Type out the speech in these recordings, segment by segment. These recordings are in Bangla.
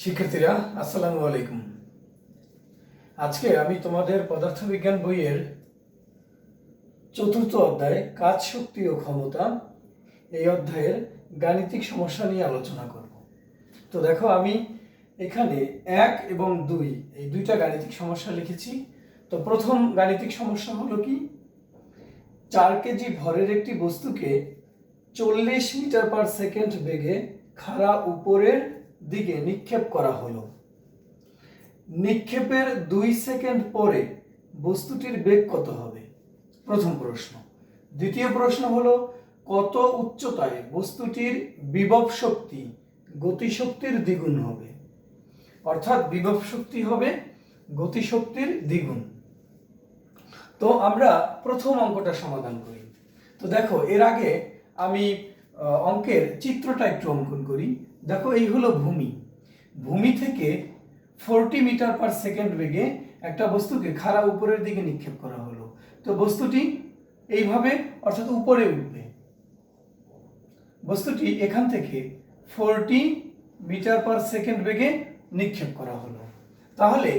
শিক্ষার্থীরা আসসালামু আলাইকুম। আজকে আমি তোমাদের পদার্থবিজ্ঞান বইয়ের চতুর্থ অধ্যায় কাজ, শক্তি ও ক্ষমতা এই অধ্যায়ের গাণিতিক সমস্যা নিয়ে আলোচনা করব। তো দেখো, আমি এখানে 1 এবং 2 এই দুইটা গাণিতিক সমস্যা লিখেছি। তো প্রথম গাণিতিক সমস্যা হলো কি, 4 কেজি ভরের একটি বস্তুকে 40 মিটার পার সেকেন্ড বেগে খাড়া উপরের দিকে নিক্ষেপ করা হলো। নিক্ষেপের 2 সেকেন্ড পরে বস্তুটির বেগ কত হবে? প্রথম প্রশ্ন। দ্বিতীয় প্রশ্ন হলো, কত উচ্চতায় বস্তুটির বিভব শক্তি গতিশক্তির দ্বিগুণ হবে? অর্থাৎ বিভব শক্তি হবে গতিশক্তির দ্বিগুণ। তো আমরা প্রথম অঙ্কটা সমাধান করি। তো দেখো, এর আগে আমি অঙ্কের চিত্রটা একটু অঙ্কন করি। দেখো, এই হলো ভূমি। ভূমি থেকে 40 মিটার পার সেকেন্ড বেগে একটা বস্তুকে খাড়া উপরের দিকে নিক্ষেপ করা হলো। তো বস্তুটি এইভাবে, অর্থাৎ উপরে উঠবে। বস্তুটি এখান থেকে 40 মিটার পার সেকেন্ড বেগে নিক্ষেপ করা হলো। তাহলে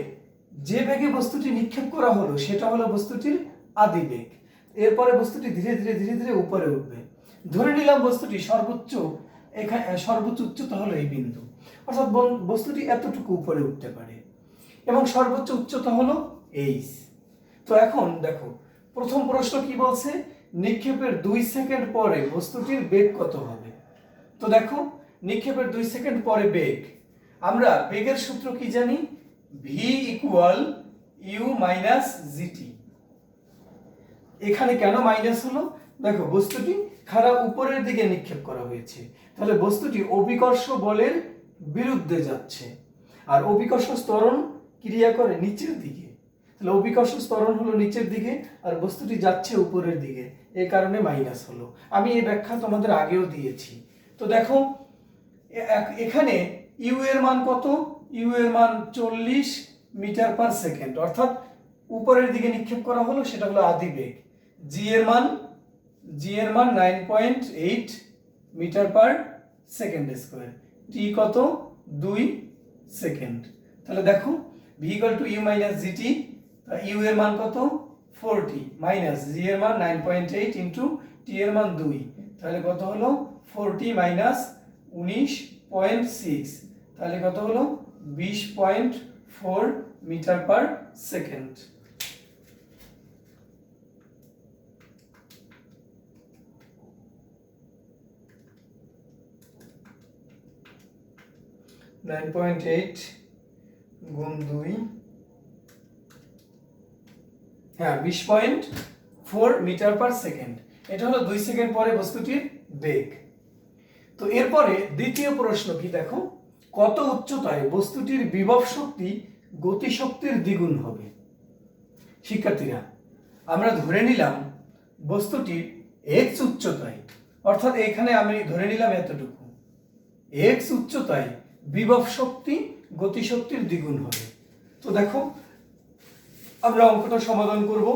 যে বেগে বস্তুটি নিক্ষেপ করা হলো সেটা হলো বস্তুটির আদি বেগ। এরপরে বস্তুটি ধীরে ধীরে ধীরে ধীরে উপরে উঠবে। ধরে নিলাম বস্তুটি সর্বোচ্চ উচ্চতা হলো এই বিন্দু, অর্থাৎ বস্তুটি এতটুকু উপরে উঠতে পারে এবং সর্বোচ্চ উচ্চতা হলো এইচ। তো এখন দেখো, প্রথম প্রশ্ন কি বলছে, নিক্ষেপের 2 সেকেন্ড পরে বস্তুটির বেগ কত হবে? তো দেখো, নিক্ষেপের 2 সেকেন্ড পরে বেগ, আমরা বেগের সূত্র কি জানি? v equal u minus g t. এখানে কেন মাইনাস হলো? দেখো, বস্তুটি খাড়া উপরের দিকে নিক্ষেপ করা হয়েছে, তাহলে বস্তুটি অভিকর্ষ বলের বিরুদ্ধে যাচ্ছে, আর অভিকর্ষ ত্বরণ ক্রিয়া করে নিচের দিকে। তাহলে অভিকর্ষ ত্বরণ হলো নিচের দিকে আর বস্তুটি যাচ্ছে উপরের দিকে, এই কারণে মাইনাস হলো। আমি এই ব্যাখ্যা তোমাদের আগেও দিয়েছি। তো দেখো, এখানে ইউ এর মান কত? ইউ এর মান 40 মিটার পার সেকেন্ড, অর্থাৎ উপরের দিকে নিক্ষেপ করা হলো, সেটা হলো আদি বেগ। জি এর মান 9.8 metre per second square. T কত? 2 সেকেন্ড। তাহলে দেখো, v equal to u minus g t. U এর মান কত? 40 মাইনাস জি এর মান 9.8 ইনটু টি এর মান 2, তাহলে কত হলো? 40 মাইনাস 19.6, তাহলে কত হলো? 20.4 metre per second. Nine point eight গুণ 2, হ্যাঁ, 20.4 মিটার পার সেকেন্ড। এটা হলো 2 সেকেন্ড পরে বস্তুটির বেগ। তো এরপরে দ্বিতীয় প্রশ্ন কি, দেখো, কত উচ্চতায় বস্তুটির বিভব শক্তি গতিশক্তির দ্বিগুণ হবে? শিক্ষার্থীরা, আমরা ধরে নিলাম বস্তুটির এক্স উচ্চতায়, অর্থাৎ এখানে আমি ধরে নিলাম এতটুকু, এক্স উচ্চতায় বিভব শক্তি গতিশক্তির দ্বিগুণ হবে। তো দেখো, আমরা অঙ্কটা সমাধান করব।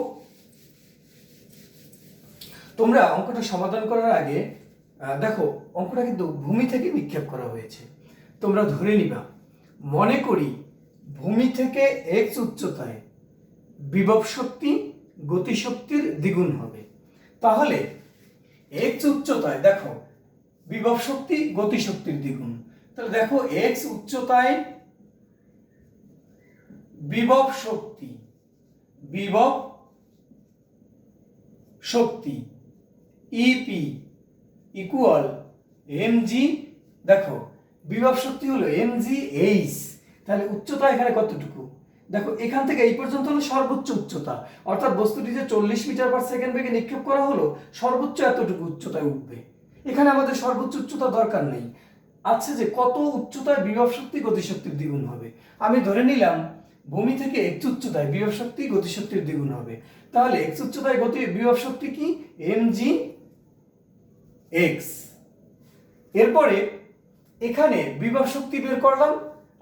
তোমরা অঙ্কটা সমাধান করার আগে দেখো, অঙ্কটা কিন্তু ভূমি থেকে নিক্ষেপ করা হয়েছে। তোমরা ধরে নিবা, মনে করি ভূমি থেকে এক্স উচ্চতায় বিভব শক্তি গতিশক্তির দ্বিগুণ হবে। তাহলে এক্স উচ্চতায় দেখো বিভব শক্তি গতিশক্তির দ্বিগুণ, তাহলে দেখো এক্স উচ্চতায় বিভব শক্তি ইপি ইকুয়াল এমজি। দেখো, বিভব শক্তি হলো এমজি এইচ, তাহলে উচ্চতা এখানে কতটুকু? দেখো, এখান থেকে এই পর্যন্ত হলো সর্বোচ্চ উচ্চতা, অর্থাৎ বস্তুটি যে 40 মিটার পার সেকেন্ড বেগে নিক্ষেপ করা হলো, সর্বোচ্চ এতটুকু উচ্চতায় উঠবে। এখানে আমাদের সর্বোচ্চ উচ্চতা দরকার নেই, আছে যে কত উচ্চতায় বিভব শক্তি গতিশক্তির দ্বিগুণ হবে। আমি ধরে নিলাম ভূমি থেকে এক্স উচ্চতায় বিভব শক্তি গতিশক্তির দ্বিগুণ হবে। তাহলে এক্স উচ্চতায় বিভব শক্তি কি? MG x. এরপরে এখানে বিভব শক্তি বের করলাম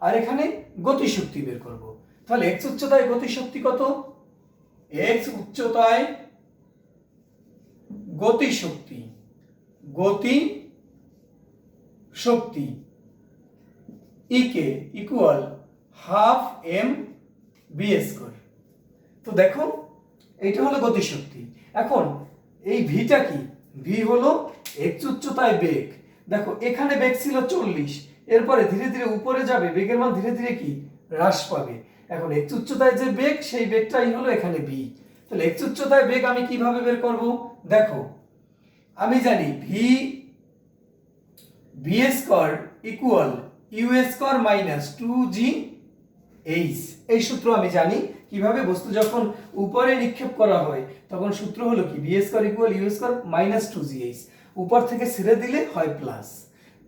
আর এখানে গতিশক্তি বের করব। তাহলে এক্স উচ্চতায় গতিশক্তি কত? এক্স উচ্চতায় গতি শক্তি ইকে equal half m v square. তো দেখো এইটা হলো গতিশক্তি। এখন এই ভিটা কি? ভি হলো এক্স উচ্চতায় বেগ। দেখো এখানে বেগ ছিল 40, এরপরে ধীরে ধীরে উপরে যাবে, বেগের মান ধীরে ধীরে কি হ্রাস পাবে। এখন এক্স উচ্চতায় যে বেগ সেই বেগটাই হলো এখানে ভি। তাহলে এক্স উচ্চতায় বেগ আমি কিভাবে বের করব? দেখো আমি জানি v square equal u square minus 2g h. এই সূত্র আমি জানি। কিভাবে? বস্তু যখন উপরে নিক্ষেপ করা হয় তখন সূত্র হলো কি v square equal u square minus 2gh। উপর থেকে ছেড়ে দিলে হয় প্লাস,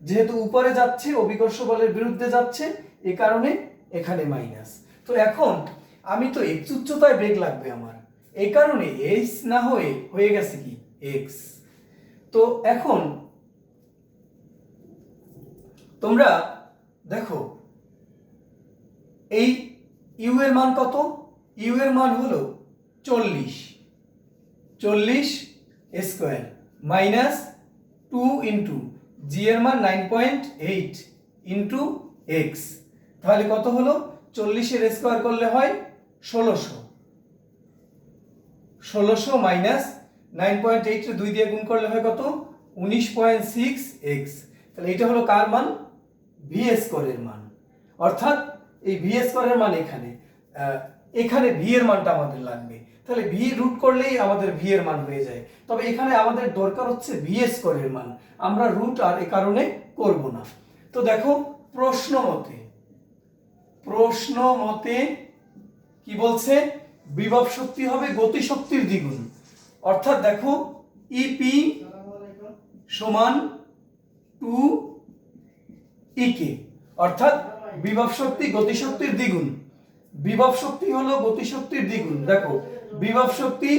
যেহেতু উপরে যাচ্ছে অভিকর্ষ বলের বিরুদ্ধে যাচ্ছে এই কারণে এখানে মাইনাস। তো এখন আমি তো এক্স উচ্চতায় বেগ লাগবে আমার, এই কারণে এইচ না হয়ে গেছে কি এক্স। তো এখন তোমরা দেখো এই ইউ এর মান কত? ইউ এর মান হলো 40 স্কয়ার মাইনাস 2 ইন্টু জি এর মান 9.8 ইন্টু এক্স। তাহলে কত হলো? 40 এর স্কয়ার করলে হয় 1600 মাইনাস 9.8 এর 2 দিয়ে গুণ করলে হয় কত? 19.6 এক্স। তাহলে এটা হলো কার মান? ভি স্কয়ারের মান। অর্থাৎ এই ভি স্কয়ারের মান এখানে ভি এর মানটা আমাদের লাগবে। তাহলে ভি রুট করলেই আমাদের ভি এর মান হয়ে যায়। তবে এখানে আমাদের দরকার হচ্ছে ভি স্কয়ারের মান, আমরা রুট আর এই কারণে করব না। তো দেখো প্রশ্ন মতে কি বলছে? বিভব শক্তি হবে গতি শক্তির দ্বিগুণ। অর্থাৎ দেখো ইপি সমান 2 ইকে, অর্থাৎ বিভব শক্তি গতিশক্তির দ্বিগুণ। বিভব শক্তি হলো গতিশক্তির দ্বিগুণ। দেখো বিভব শক্তি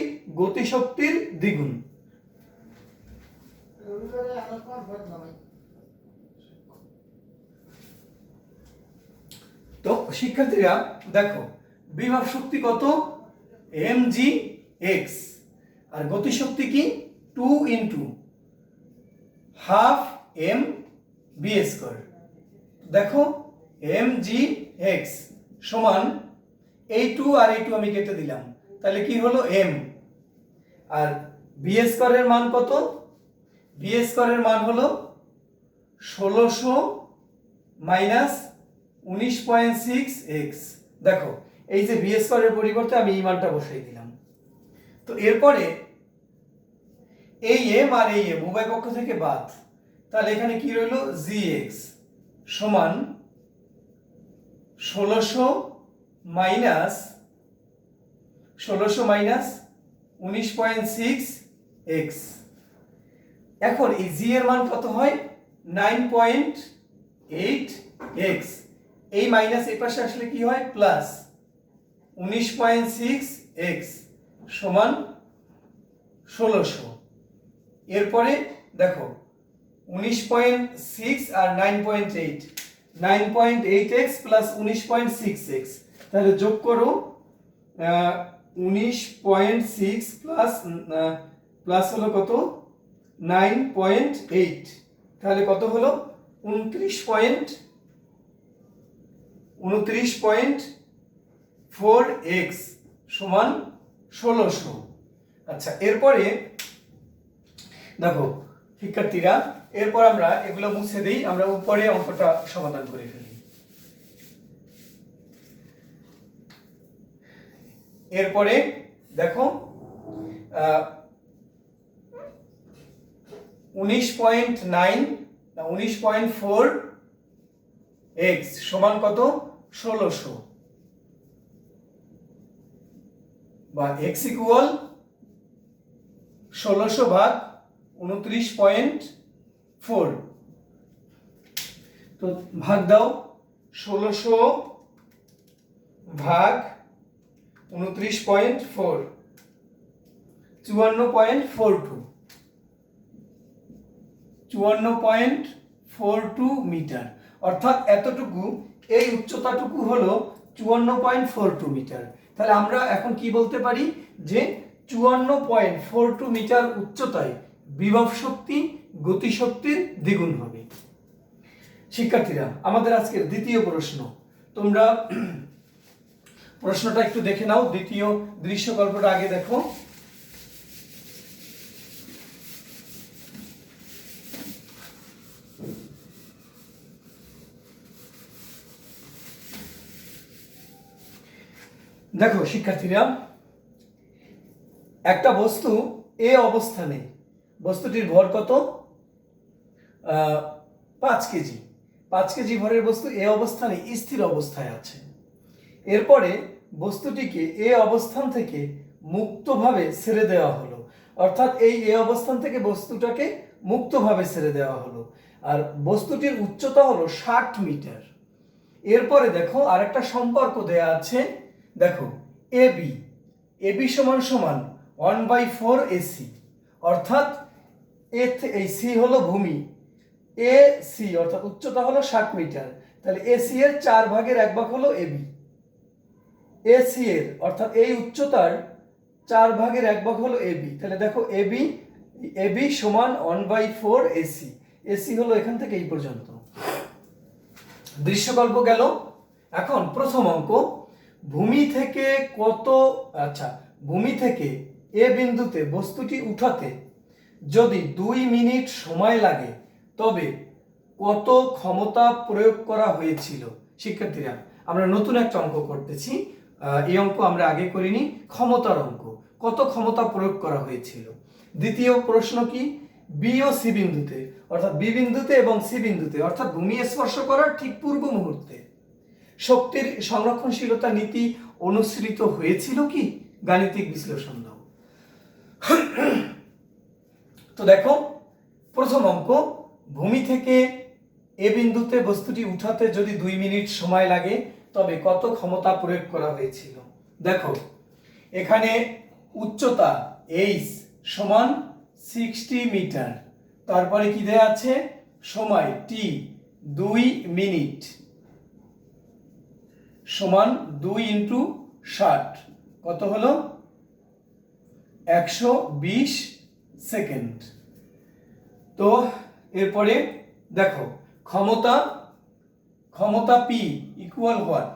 গতিশক্তির দ্বিগুণ। তো শিক্ষার্থীরা দেখো বিভব শক্তি কত? mg x, আর গতিশক্তি কি? 2 into half m v square. দেখো mg x সমান এই 2 আর এই 2 আমি কেটে দিলাম, তাহলে কি হলো m। আর বি স্কয়ারের মান কত? বি স্কয়ারের মান হলো 1600 মাইনাস 19.6 এক্স। দেখো এই যে বি স্কয়ারের পরিবর্তে আমি এই মানটা বসাই দিলাম। তো এরপরে এই m আর এই m উভয় পক্ষ থেকে বাদ, তাহলে এখানে কি রইলো? gx সমান 1600 মাইনাস 19.6 এক্স। এখন এই জি এর মান কত হয়? 9.8 এক্স। এই মাইনাস এই পাশে আসলে কি হয়? প্লাস 19.6 এক্স সমান 1600। এরপরে দেখো 19.6 আর 9.8 এক্স প্লাস 19.6 এক্স, তাহলে যোগ করো 19.6 প্লাস হলো কত? 9.8, তাহলে কত হলো? 29.4 এক্স সমান 1600। আচ্ছা এরপরে দেখো শিক্ষার্থীরা, এরপর আমরা এগুলো মুছে দিই, আমরা উপরে অঙ্কটা সমাধান করে ফেলি। এরপরে দেখো 19.4 এক্স সমান কত? 1600, বা এক্স ইকুয়াল 1600 ভাগ 29.4। তো ভাগ দাও, 1600 ভাগ 29.4 54.42 মিটার। অর্থাৎ এতটুকু, এই উচ্চতাটুকু হলো 54.42 মিটার। তাহলে আমরা এখন কি বলতে পারি? যে 54.42 মিটার উচ্চতায় বিভব শক্তি গতিশক্তির দ্বিগুণ হবে। শিক্ষার্থীরা, আমাদের আজকের দ্বিতীয় প্রশ্ন, তোমরা প্রশ্নটা একটু দেখে নাও। দ্বিতীয় দৃশ্যকল্পটা আগে দেখো। দেখো শিক্ষার্থীরা, একটা বস্তু এ অবস্থানে, বস্তুটির ভর কত? 5 কেজি। 5 কেজি ভরের বস্তু এ অবস্থানে স্থির অবস্থায় আছে। এরপরে বস্তুটিকে এ অবস্থান থেকে মুক্তভাবে ছেড়ে দেওয়া হলো, অর্থাৎ এই এ অবস্থান থেকে বস্তুটাকে মুক্তভাবে ছেড়ে দেওয়া হলো, আর বস্তুটির উচ্চতা হলো 60 মিটার। এরপরে দেখো আরেকটা সম্পর্ক দেয়া আছে, দেখো এবি, এবি সমান সমান 1/4 এসি, অর্থাৎ এই সি হলো ভূমি, এ সি অর্থাৎ উচ্চতা হলো 60 মিটার, তাহলে এসি এর 4 ভাগের 1 ভাগ হলো এবি। এসি এর অর্থাৎ এই উচ্চতার 4 ভাগের 1 ভাগ হলো এবি, তাহলে দেখো এবি, এবি সমান 1/4 এসি। এসি হলো এখান থেকে এই পর্যন্ত। দৃশ্যকল্প গেল। এখন প্রথম অঙ্ক, ভূমি থেকে কত, আচ্ছা ভূমি থেকে এ বিন্দুতে বস্তুটি উঠাতে যদি 2 মিনিট সময় লাগে তবে কত ক্ষমতা প্রয়োগ করা হয়েছিল? শিক্ষার্থীরা, আমরা নতুন একটা অঙ্ক করতেছি, এই অঙ্ক আমরা আগে করিনি, ক্ষমতার অঙ্ক। কত ক্ষমতা প্রয়োগ করা হয়েছিল? দ্বিতীয় প্রশ্ন কি, বি ও সি বিন্দুতে, অর্থাৎ বি বিন্দুতে এবং সি বিন্দুতে, অর্থাৎ ভূমি স্পর্শ করার ঠিক পূর্ব মুহূর্তে শক্তির সংরক্ষণশীলতা নীতি অনুসৃত হয়েছিল কি? গাণিতিক বিশ্লেষণ দাও। তো দেখো প্রথম অঙ্ক, ভূমি থেকে এ বিন্দুতে বস্তুটি উঠাতে যদি 2 মিনিট সময় লাগে তবে কত ক্ষমতা প্রয়োগ করা হয়েছিল? দেখো এখানে উচ্চতা এইচ সমান 60 মিটার, তারপরে কি দেয়া আছে? সময় টি 2 মিনিট সমান 2 × 60, কত হলো? 120 সেকেন্ড। তো এরপরে দেখো ক্ষমতা, ক্ষমতা পি ইকুয়াল হোয়াট?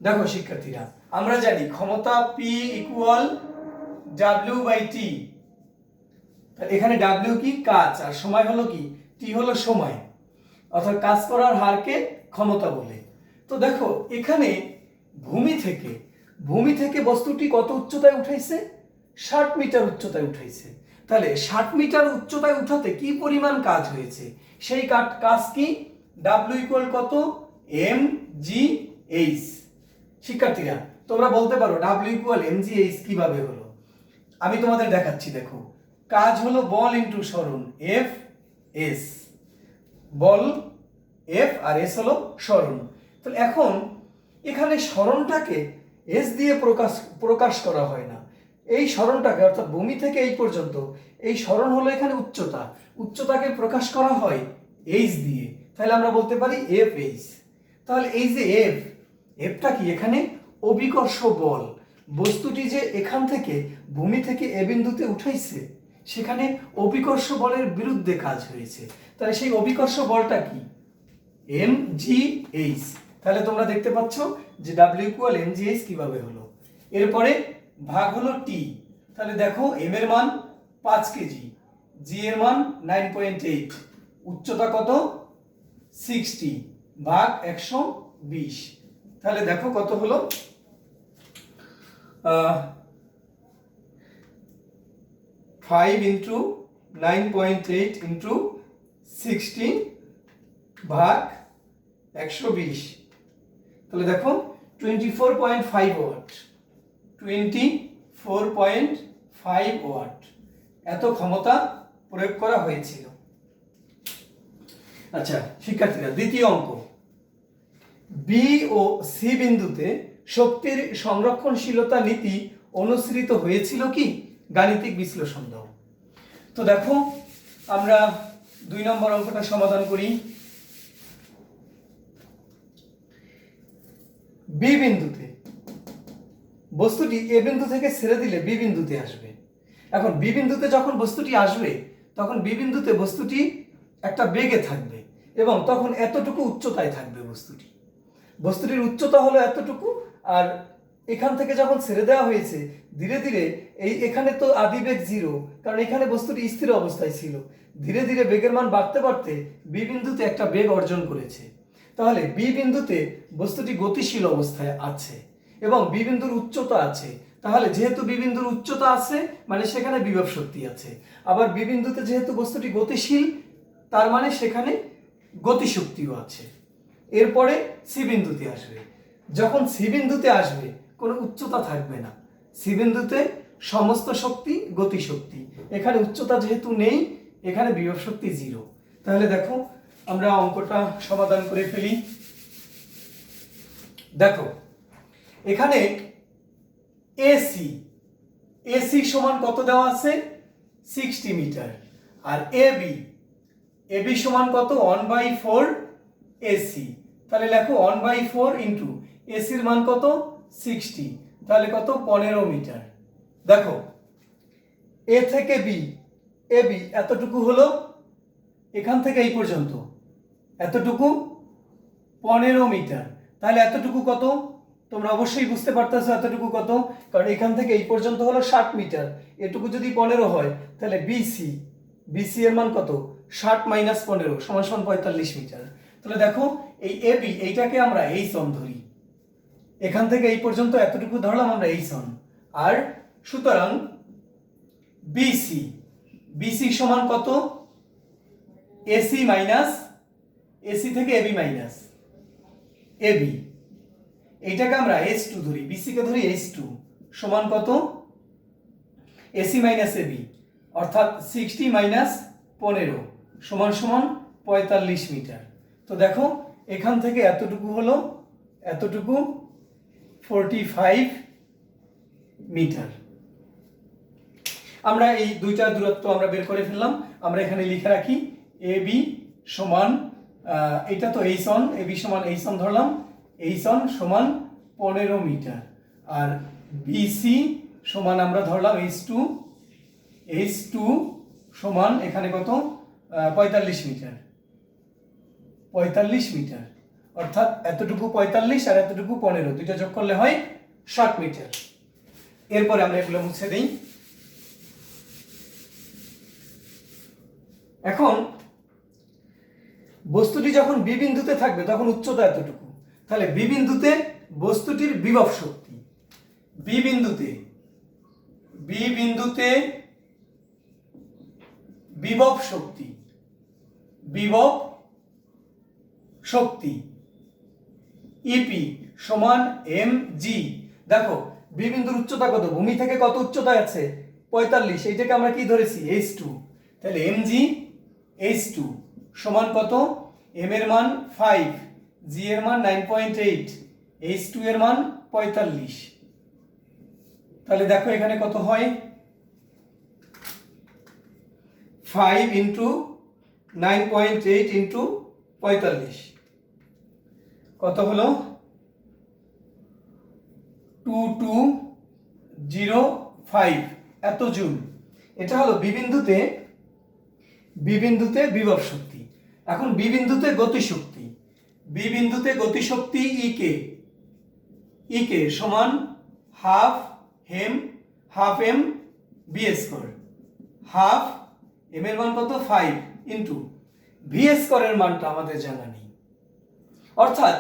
দেখো শিক্ষার্থীরা, আমরা জানি ক্ষমতা পি ইকুয়াল W/T। এখানে W কি? কাজ, আর সময় হলো কি? টি হলো সময়, অর্থাৎ কাজ করার হারকে ক্ষমতা বলে। তো দেখো এখানে ভূমি থেকে বস্তুটি কত উচ্চতায় উঠাইছে? 60 মিটার উচ্চতায় উঠাইছে। তাহলে 60 মিটার উচ্চতায় উঠাতে কি পরিমাণ কাজ হয়েছে? সেই কাজ কি? W ইকুয়াল কত? mgh। শিক্ষার্থীরা, তোমরা বলতে পারো W ইকুয়াল mgh কিভাবে হলো? আমি তোমাদের দেখাচ্ছি। দেখো কাজ হলো বল ইনটু সরণ, F S, বল F আর S হলো সরণ। তাহলে এখন এখানে সরণটাকে S দিয়ে প্রকাশ করা হয় না, এই সরণটাকে অর্থাৎ ভূমি থেকে এই পর্যন্ত এই সরণ হলো এখানে উচ্চতা, উচ্চতাকে প্রকাশ করা হয় H দিয়ে, তাহলে আমরা বলতে পারি FH। তাহলে এই যে Fটা কি? এখানে অভিকর্ষ বল, বস্তুটি যে এখান থেকে ভূমি থেকে এ বিন্দুতে উঠাইছে সেখানে অভিকর্ষ বলের বিরুদ্ধে কাজ হয়েছে, তাহলে সেই অভিকর্ষ বলটা কি? mgh। তাহলে তোমরা দেখতে পাচ্ছ যে W ইকুয়াল mgh কিভাবে হলো। এরপরে ভাগ হলো T, তাহলে দেখো m এর মান 5 কেজি, g এর মান 9.8, উচ্চতা কত? 60 ভাগ 120, তাহলে দেখো কত হলো? 5 × 9.8 × 60 ভাগ 120, তাহলে দেখো 24.5 ওয়াট, 24.5 ওয়াট এত ক্ষমতা প্রয়োগ করা হয়েছিল। আচ্ছা শিক্ষার্থীরা, দ্বিতীয় অঙ্ক, বি ও সি বিন্দুতে শক্তির সংরক্ষণশীলতা নীতি অনুসৃত হয়েছিল কি? গাণিতিক বিশ্লেষণ দাও। তো দেখো আমরা 2 নম্বর অঙ্কটা সমাধান করি। বি বিন্দুতে বস্তুটি এ বিন্দু থেকে ছেড়ে দিলে বি বিন্দুতে আসবে। এখন বি বিন্দুতে যখন বস্তুটি আসবে তখন বি বিন্দুতে বস্তুটি একটা বেগে থাকবে, এবং তখন এতটুকু উচ্চতায় থাকবে বস্তুটির উচ্চতা হলো এতটুকু। আর এখান থেকে যখন ছেড়ে দেওয়া হয়েছে ধীরে ধীরে এখানে তো আদিবেগ 0, কারণ এখানে বস্তুটি স্থির অবস্থায় ছিল। ধীরে ধীরে বেগের মান বাড়তে বাড়তে বি বিন্দুতে একটা বেগ অর্জন করেছে। তাহলে বি বিন্দুতে বস্তুটি গতিশীল অবস্থায় আছে এবং বি বিন্দুর উচ্চতা আছে। তাহলে যেহেতু বি বিন্দুর উচ্চতা আছে মানে সেখানে বিভব শক্তি আছে। আবার বি বিন্দুতে যেহেতু বস্তুটি গতিশীল তার মানে সেখানে গতিশক্তিও আছে। এরপরে সি বিন্দুতে আসবে। যখন সি বিন্দুতে আসবে কোনো উচ্চতা থাকবে না। সি বিন্দুতে সমস্ত শক্তি গতিশক্তি। এখানে উচ্চতা যেহেতু নেই, এখানে বিভব শক্তি 0। তাহলে দেখো আমরা অঙ্কটা সমাধান করে ফেলি। দেখো এখানে এসি সমান কত দেওয়া আছে? 60 মিটার। আর এবি সমান কত? 1/4 এসি। তাহলে লেখো 1/4 ইন্টু এসির মান কত? 60। তাহলে কত? 15 মিটার। দেখো এ থেকে এবি এতটুকু হলো, এখান থেকে এই পর্যন্ত এতটুকু 15 মিটার। তাহলে এতটুকু কত? তোমরা অবশ্যই বুঝতে পারতেছো এতটুকু কত, কারণ এখান থেকে এই পর্যন্ত হলো 60 মিটার। এটুকু যদি 15 হয় তাহলে বিসি এর মান কত? 60 - 15 = 45 মিটার। তাহলে দেখো এই এবি এইটাকে আমরা এইচন ধরি, এখান থেকে এই পর্যন্ত এতটুকু ধরলাম আমরা এইচন। আর সুতরাং বিসি সমান কত? এসি থেকে এবি মাইনাস এবি, এইটাকে আমরা H2 ধরি, বিসি কে ধরি H2 সমান কত? এসি মাইনাস এবি, অর্থাৎ 60 - 15 সমান 45 মিটার। তো দেখো এখান থেকে এতটুকু হলো, এতটুকু 45 মিটার। আমরা এই দুইটা দূরত্ব আমরা বের করে ফেললাম। আমরা এখানে লিখে রাখি এবি সমান, এটা তো এইচন, এবি সমান এইচন ধরলাম, এইচন সমান 15 মিটার। আর বিসি সমান আমরা ধরলাম H2 সমান এখানে কত? 45 মিটার। 45 মিটার অর্থাৎ এতটুকু 45 আর এতটুকু 15, দুইটা যোগ করলে হয় 60 মিটার। এরপরে আমরা এগুলো মুছে দেই। এখন বস্তুটি যখন বি বিন্দুতে থাকবে তখন উচ্চতা এতটুকু। তাহলে বি বিন্দুতে বস্তুটির বিভব শক্তি, বি বিন্দুতে বিভব শক্তি ইপি সমান mg। দেখো বি বিন্দুর উচ্চতা কত? ভূমি থেকে কত উচ্চতায় আছে? 45। এইটাকে আমরা কি ধরেছি? H2। তাহলে mg H2 সমান কত? m এর মান 5, g এর মান 9.8, H2 এর মান 45। তাহলে দেখো এখানে কত হয়? 5 ইন্টু 9.8 ইন্টু 45 কত হলো? 2205 এত জুল। এটা হলো বি বিন্দুতে বিভব শক্তি। এখন বি বিন্দুতে গতিশক্তি ইকে সমান half m v square. Half m এর মান কত? 5 ইন্টু ভি স্কয়ারের মানটা আমাদের জানা নেই। অর্থাৎ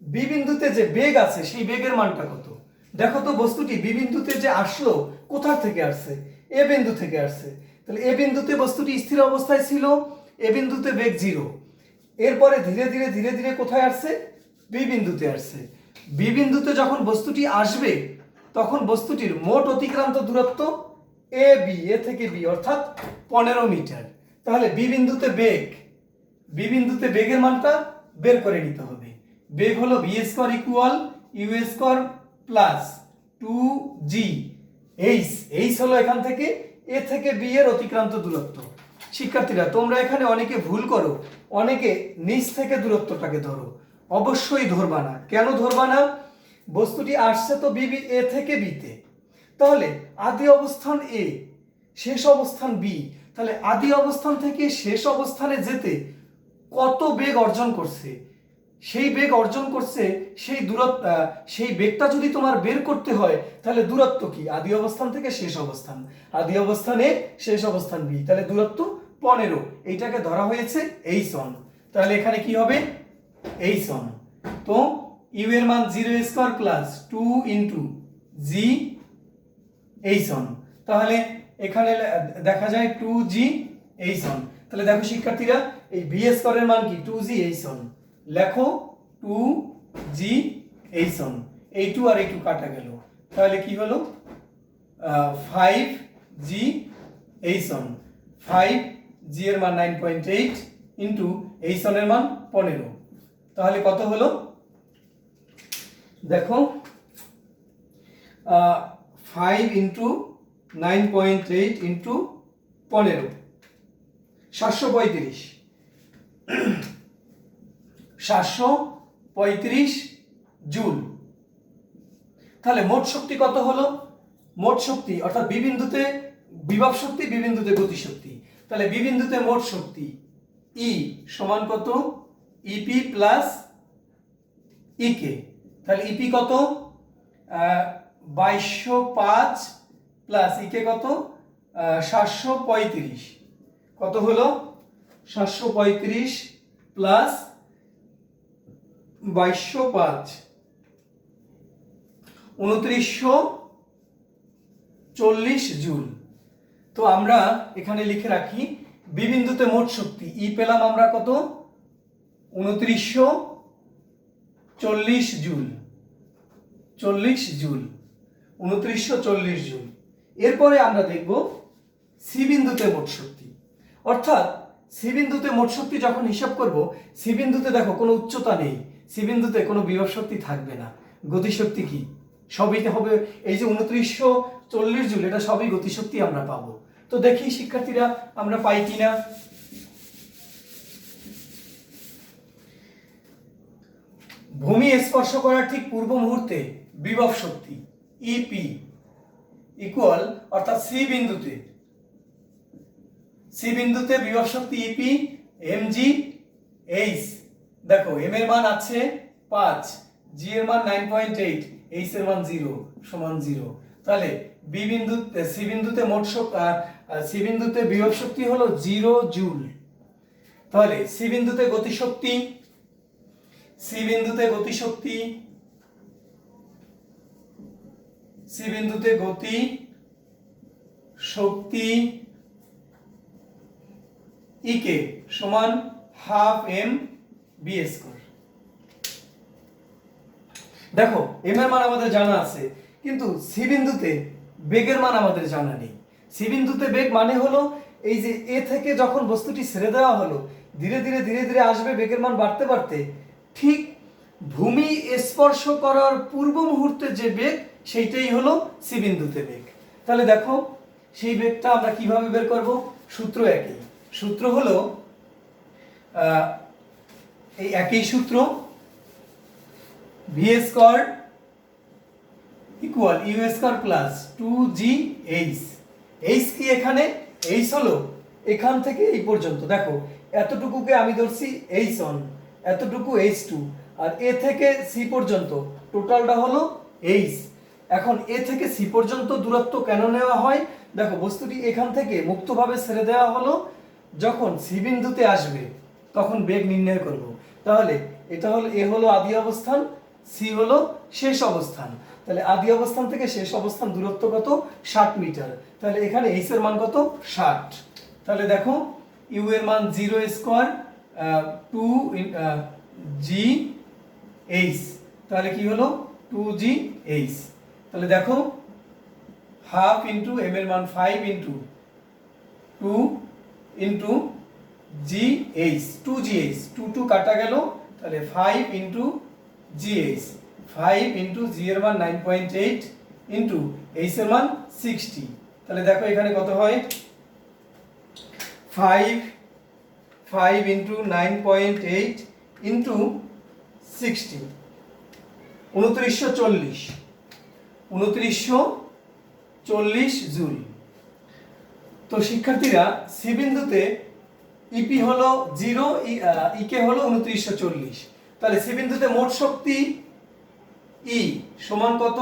বি বিন্দুতে যে বেগ আছে সেই বেগের মানটা কত? দেখো তো বস্তুটি বি বিন্দুতে যে আসলো কোথা থেকে আসছে? এ বিন্দু থেকে আসছে। তাহলে এ বিন্দুতে বস্তুটি স্থির অবস্থায় ছিল, এ বিন্দুতে বেগ 0। এরপরে ধীরে ধীরে কোথায় আসছে? বি বিন্দুতে আসছে। বি বিন্দুতে যখন বস্তুটি আসবে তখন বস্তুটির মোট অতিক্রান্ত দূরত্ব এ থেকে বি অর্থাৎ 15 মিটার। তাহলে বি বিন্দুতে বেগের মানটা বের করে নিতে হবে। বেগ হলো v square equal u square plus 2g h হলো এখান থেকে এ থেকে বি এর অতিক্রান্ত দূরত্ব। শিক্ষার্থীরা তোমরা এখানে অনেকে ভুল করো, অনেকে নিচ থেকে দূরত্বটাকে ধরো। অবশ্যই ধরবা না। কেন ধরবা না? বস্তুটি আসছে তো এ থেকে বিতে, তাহলে আদি অবস্থান এ, শেষ অবস্থান বি। তাহলে আদি অবস্থান থেকে শেষ অবস্থানে যেতে কত বেগ অর্জন করছে, সেই বেগ অর্জন করছে, সেই দূরত্ব, সেই বেগটা যদি তোমার বের করতে হয় তাহলে দূরত্ব কি, আদি অবস্থান থেকে শেষ অবস্থান, আদি অবস্থানে শেষ অবস্থান বি, তাহলে দূরত্ব 15, এইটাকে ধরা হয়েছে h1। তাহলে এখানে কি হবে h1। তো ইউ এর মান 0² প্লাস 2 ইন্টু জি h1, তাহলে এখানে দেখা যায় 2g h1। তাহলে দেখো শিক্ষার্থীরা এই ভি স্কয়ারের মান কি 2g h1, লেখো 2g h1, এই 2 আর এই 2 কাটা গেল, তাহলে কি হলো 5g h1, 5g এর মান 9.8 ইন্টু h1 এর মান 15, তাহলে কত হলো দেখো 5 ইন্টু 9.8 ইন্টু 15, 735, 735 জুল। তাহলে মোট শক্তি কত হলো, মোট শক্তি অর্থাৎ বি বিন্দুতে বিভব শক্তি, বি বিন্দুতে গতি শক্তি, তাহলে বি বিন্দুতে মোট শক্তি ই সমান কত ইপি প্লাস ইকে, তাহলে ইপি কত 2205 প্লাস ইকে কত 735, কত হলো 735 প্লাস 2205 2940 জুল। তো আমরা এখানে লিখে রাখি বি বিন্দুতে মোট শক্তি ই পেলাম আমরা কত 2940 জুল, 40 জুল, 2940 জুল। এরপরে আমরা দেখব সি বিন্দুতে মোট শক্তি, অর্থাৎ সি বিন্দুতে মোট শক্তি যখন হিসাব করব, সি বিন্দুতে দেখো কোনো উচ্চতা নেই, সি বিন্দুতে কোনো বিভব শক্তি থাকবে না, গতিশক্তি কি সবই হবে এই যে 2940 জুল, এটা সবই গতিশক্তি আমরা পাবো। তো দেখি শিক্ষার্থীরা আমরা পাই কিনা। ভূমি স্পর্শ করার ঠিক পূর্ব মুহূর্তে বিভব শক্তি ইপি ইকুয়াল, অর্থাৎ সি বিন্দুতে বিভব শক্তি ইপি এমজি এইচ, দেখো এম এর মান আছে 5, জি এর মান 9.8, এইচ এর মান 0 সমান 0, তাহলে বি বিন্দুতে সি বিন্দুতে মোট সি বিন্দুতে বিভব শক্তি হলো 0 জুল। তাহলে সি বিন্দুতে গতিশক্তি, সি বিন্দুতে গতিশক্তি, সি বিন্দুতে গতি শক্তি ইকে সমান হাফ এম বি স্কয়ার। দেখো এম এর মান আমাদের জানা আছে, কিন্তু সি বিন্দুতে বেগের মান আমাদের জানা নেই। সি বিন্দুতে বেগ মানে হলো এই যে এ থেকে যখন বস্তুটি ছেড়ে দেওয়া হলো ধীরে ধীরে ধীরে ধীরে আসবে, বেগের মান বাড়তে বাড়তে ঠিক ভূমি স্পর্শ করার পূর্ব মুহূর্তে যে বেগ সেইটাই হলো সি বিন্দুতে বেগ। তাহলে দেখো সেই বেগটা আমরা কিভাবে বের করব, সূত্র একই, সূত্র হলো এই একই সূত্র v square equal u square plus 2জি এইচ। এইচ কি এখানে, এইচ হলো এখান থেকে এই পর্যন্ত, দেখো এতটুকুকে আমি ধরছি h1, এতটুকু h2, আর এ থেকে সি পর্যন্ত টোটালটা হলো h। এখন এ থেকে সি পর্যন্ত দূরত্ব কেন নেওয়া হয়, দেখো বস্তুটি এখান থেকে মুক্তভাবে ছেড়ে দেওয়া হলো, যখন সি বিন্দুতে আসবে তখন বেগ নির্ণয় করব। তাহলে এটা হলো এ হলো আদি অবস্থান, সি হলো শেষ অবস্থান, তাহলে আদি অবস্থান থেকে শেষ অবস্থান দূরত্ব কত 60 মিটার, তাহলে এখানে এইচ এর মান কত 60। তাহলে দেখো ইউ এর মান 0² 2জি এইচ, তাহলে কি হলো 2জি এইচ। তাহলে দেখো হাফ ইন্টু এম এর মান 5 ইন্টু 2 ইন্টু জি এইচ, 2জি এইচ, 2 কাটা গেল, তাহলে 5 into g h, 5 into g এর মান 9.8 ইন্টু এইচ এর মান 60, তাহলে দেখো এখানে কত হয় 5 ইন্টু 9.8 ইন্টু 60, 2940 জুল। তো শিক্ষার্থীরা সি বিন্দুতে ইপি হলো 0, ইকে হলো 2940। তাহলে সি বিন্দুতে মোট শক্তি ই সমান কত?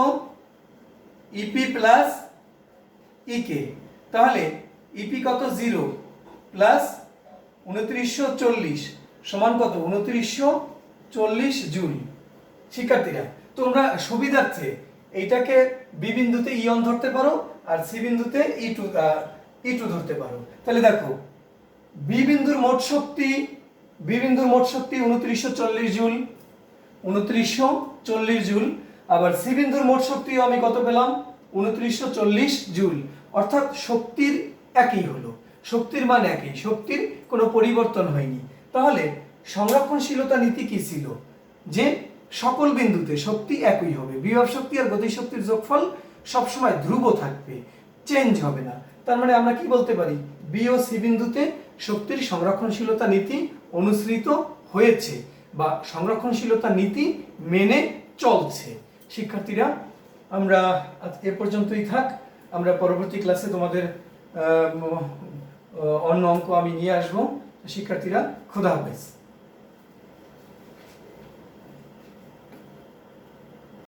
ইপি প্লাস ইকে। তাহলে ইপি কত? 0 প্লাস 2940 সমান কত? 2940 জুল। শিক্ষার্থীরা তোমরা সুবিধার্থে এইটাকে বি বিন্দুতে ই1 ধরতে পারো আর সি বিন্দুতে ই2 ধরতে পারো। তাহলে দেখো বি বিন্দুর মোট শক্তি 2940 জুল, 2940 জুল। আবার সি বিন্দুর মোট শক্তিও আমি কত পেলাম? 2940 জুল। অর্থাৎ শক্তির একই হলো, শক্তির মান একই, শক্তির কোনো পরিবর্তন হয়নি। তাহলে সংরক্ষণশীলতা নীতি কি ছিল? যে সকল বিন্দুতে শক্তি একই হবে, বিভব শক্তি আর গতিশক্তির যোগফল সবসময় ধ্রুব থাকবে, চেঞ্জ হবে না। তার মানে আমরা কি বলতে পারি? বি ও সি বিন্দুতে শক্তির সংরক্ষণশীলতা নীতি অনুসৃত হয়েছে বা সংরক্ষণশীলতা নীতি মেনে চলছে। শিক্ষার্থীরা আমরা এ পর্যন্তই থাক। আমরা পরবর্তী ক্লাসে তোমাদের অন্য অঙ্ক আমি নিয়ে আসবো। শিক্ষার্থীরা খোদা হাফেজ।